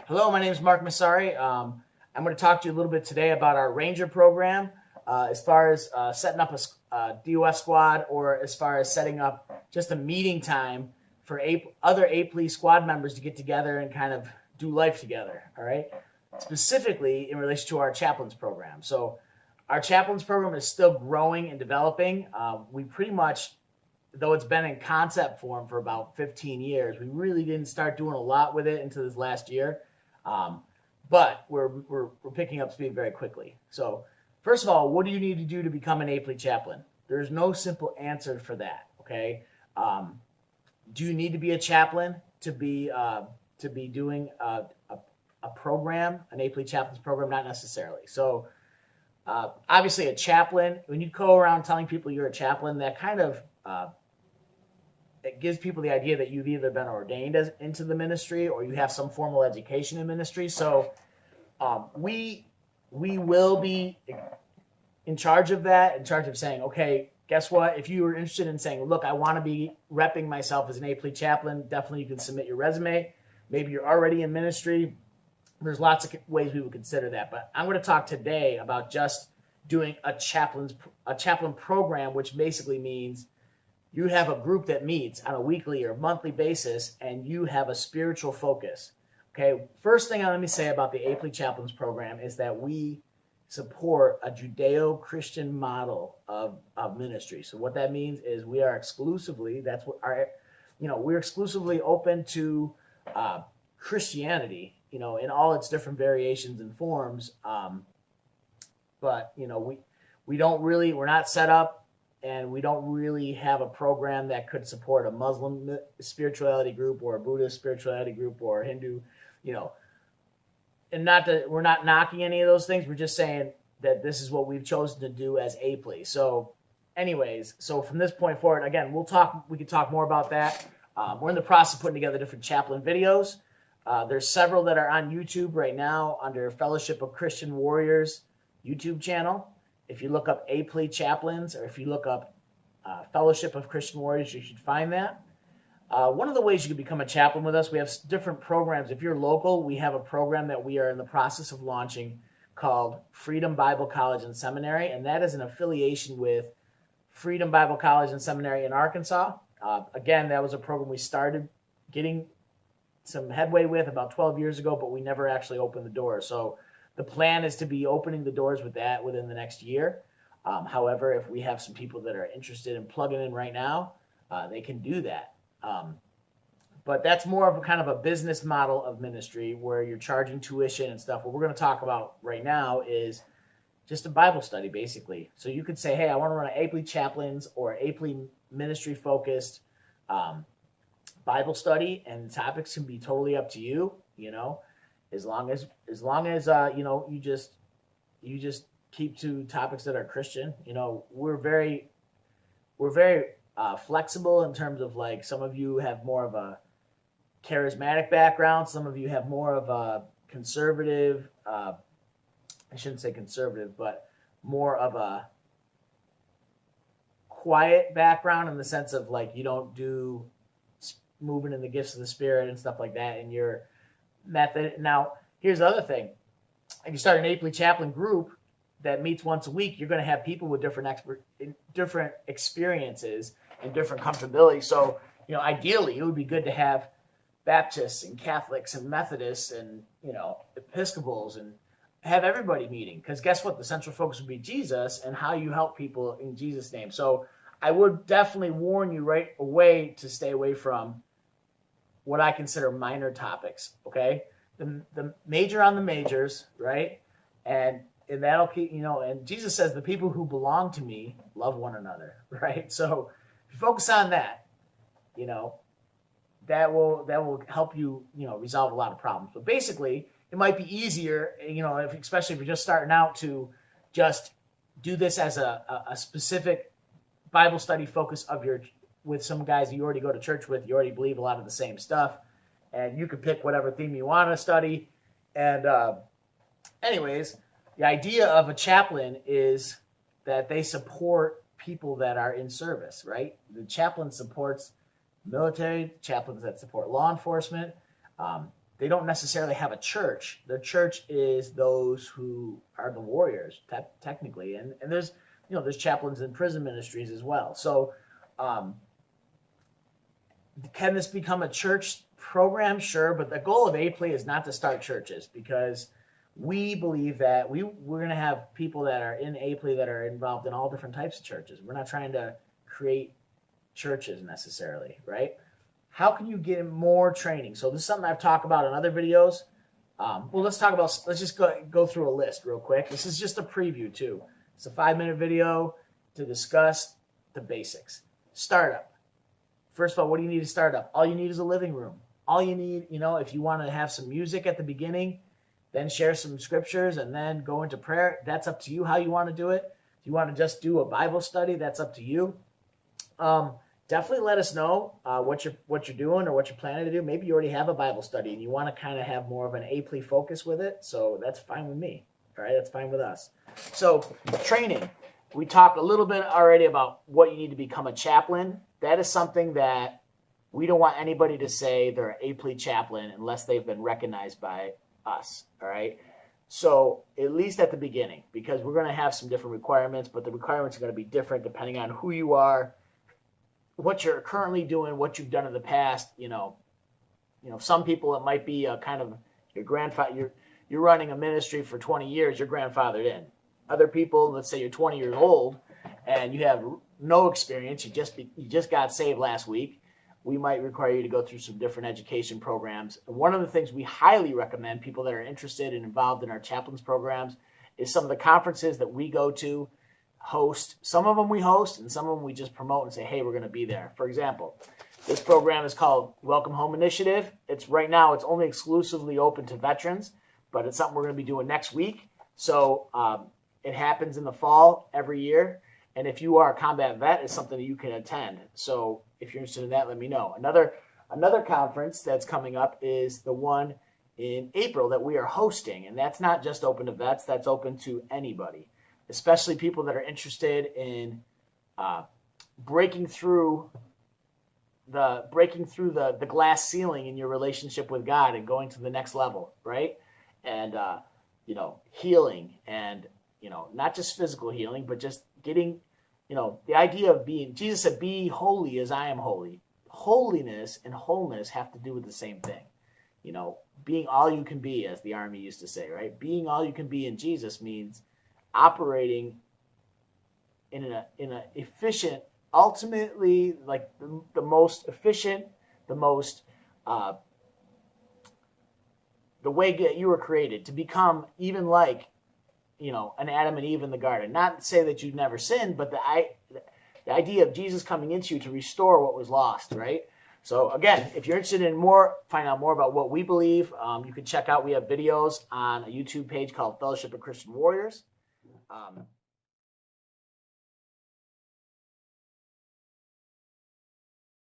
Hello, my name is Mark Massari. I'm going to talk to you a little bit today about our Ranger program, as far as setting up a DOF squad, or as far as setting up just a meeting time for other APLEA squad members to get together and kind of do life together, all right? Specifically in relation to our chaplains program. So our chaplains program is still growing and developing. We pretty much, though it's been in concept form for about 15 years, we really didn't start doing a lot with it until this last year. But we're picking up speed very quickly. So first of all, what do you need to do to become an APLEA chaplain? There's no simple answer for that, okay? Do you need to be a chaplain to be doing a program, an APLEA chaplains program? Not necessarily. So obviously a chaplain, when you go around telling people you're a chaplain, that kind of it gives people the idea that you've either been ordained into the ministry or you have some formal education in ministry. So we will be in charge of that, in charge of saying, okay, guess what? If you were interested in saying, look, I want to be repping myself as an APLEA chaplain, definitely you can submit your resume. Maybe you're already in ministry. There's lots of ways we would consider that. But I'm going to talk today about just doing a chaplain program, which basically means you have a group that meets on a weekly or monthly basis, and you have a spiritual focus. Okay, first thing let me say about the APLEA Chaplains program is that we support a Judeo-Christian model of ministry. So what that means is we are exclusively, we're exclusively open to Christianity, in all its different variations and forms. But we're not set up, and we don't really have a program that could support a Muslim spirituality group or a Buddhist spirituality group or a Hindu, and not that we're not knocking any of those things. We're just saying that this is what we've chosen to do as APLEA. So anyways, so from this point forward, again, we can talk more about that. We're in the process of putting together different chaplain videos. There's several that are on YouTube right now under Fellowship of Christian Warriors YouTube channel. If you look up APLEA Chaplains, or if you look up Fellowship of Christian Warriors, you should find that. One of the ways you can become a chaplain with us, we have different programs. If you're local, we have a program that we are in the process of launching called Freedom Bible College and Seminary, and that is an affiliation with Freedom Bible College and Seminary in Arkansas. Again, that was a program we started getting some headway with about 12 years ago, but we never actually opened the door. So the plan is to be opening the doors with that within the next year. However, if we have some people that are interested in plugging in right now, they can do that. But that's more of a kind of a business model of ministry where you're charging tuition and stuff. What we're going to talk about right now is just a Bible study, basically. So you could say, hey, I want to run an APLEA Chaplains or APLEA ministry-focused Bible study, and the topics can be totally up to you, as long as you just keep to topics that are Christian. We're very flexible in terms of, like, some of you have more of a charismatic background, some of you have more of a conservative, I shouldn't say conservative, but more of a quiet background in the sense of, like, you don't do moving in the gifts of the Spirit and stuff like that in your method. Now, here's the other thing. If you start an APLEA chaplain group that meets once a week, you're going to have people with different experiences and different comfortability. So, ideally, it would be good to have Baptists and Catholics and Methodists and, Episcopals, and have everybody meeting. Because guess what? The central focus would be Jesus and how you help people in Jesus' name. So I would definitely warn you right away to stay away from what I consider minor topics, okay? The major on the majors, right? And that'll keep, and Jesus says, the people who belong to me love one another, right? So if you focus on that, that will help you, resolve a lot of problems. But basically, it might be easier, especially if you're just starting out, to just do this as a specific Bible study focus with some guys you already go to church with. You already believe a lot of the same stuff, and you can pick whatever theme you want to study. And anyways, the idea of a chaplain is that they support people that are in service, right? The chaplain supports military, chaplains that support law enforcement. they don't necessarily have a church. Their church is those who are the warriors, technically. And there's, there's chaplains in prison ministries as well. So can this become a church program? Sure. But the goal of APLEA is not to start churches, because we believe that we're going to have people that are in APLEA that are involved in all different types of churches. We're not trying to create churches necessarily, right? How can you get more training? So this is something I've talked about in other videos. Let's just go through a list real quick. This is just a preview too. It's a 5-minute video to discuss the basics. Startup. First of all, what do you need to start up? All you need is a living room. All you need, if you want to have some music at the beginning, then share some scriptures and then go into prayer. That's up to you how you want to do it. If you want to just do a Bible study, that's up to you. Definitely let us know what you're doing or what you're planning to do. Maybe you already have a Bible study and you want to kind of have more of an APLEA focus with it. So that's fine with me. All right, that's fine with us. So training. We talked a little bit already about what you need to become a chaplain. That is something that we don't want anybody to say they're an APLEA chaplain unless they've been recognized by us. All right. So at least at the beginning, because we're going to have some different requirements, but the requirements are going to be different depending on who you are, what you're currently doing, what you've done in the past. Some people, it might be a kind of your grandfather. You're running a ministry for 20 years. You're grandfathered in. Other people, let's say you're 20 years old and you have no experience. You just got saved last week. We might require you to go through some different education programs. And one of the things we highly recommend people that are interested and involved in our chaplains programs is some of the conferences that we go to host. Some of them we host and some of them we just promote and say, hey, we're going to be there. For example, this program is called Welcome Home Initiative. Right now it's only exclusively open to veterans, but it's something we're going to be doing next week. So it happens in the fall every year. And if you are a combat vet, it's something that you can attend. So if you're interested in that, let me know. Another conference that's coming up is the one in April that we are hosting. And that's not just open to vets. That's open to anybody, especially people that are interested in breaking through the glass ceiling in your relationship with God and going to the next level, right? And, healing and, not just physical healing, but just getting, the idea of being, Jesus said, be holy as I am holy. Holiness and wholeness have to do with the same thing. Being all you can be, as the Army used to say, right? Being all you can be in Jesus means operating in an efficient, ultimately, like the most efficient, the most, the way that you were created to become even like, an Adam and Eve in the garden. Not to say that you've never sinned, but the idea of Jesus coming into you to restore what was lost, right? So again, if you're interested in find out more about what we believe, you can check out, we have videos on a YouTube page called Fellowship of Christian Warriors.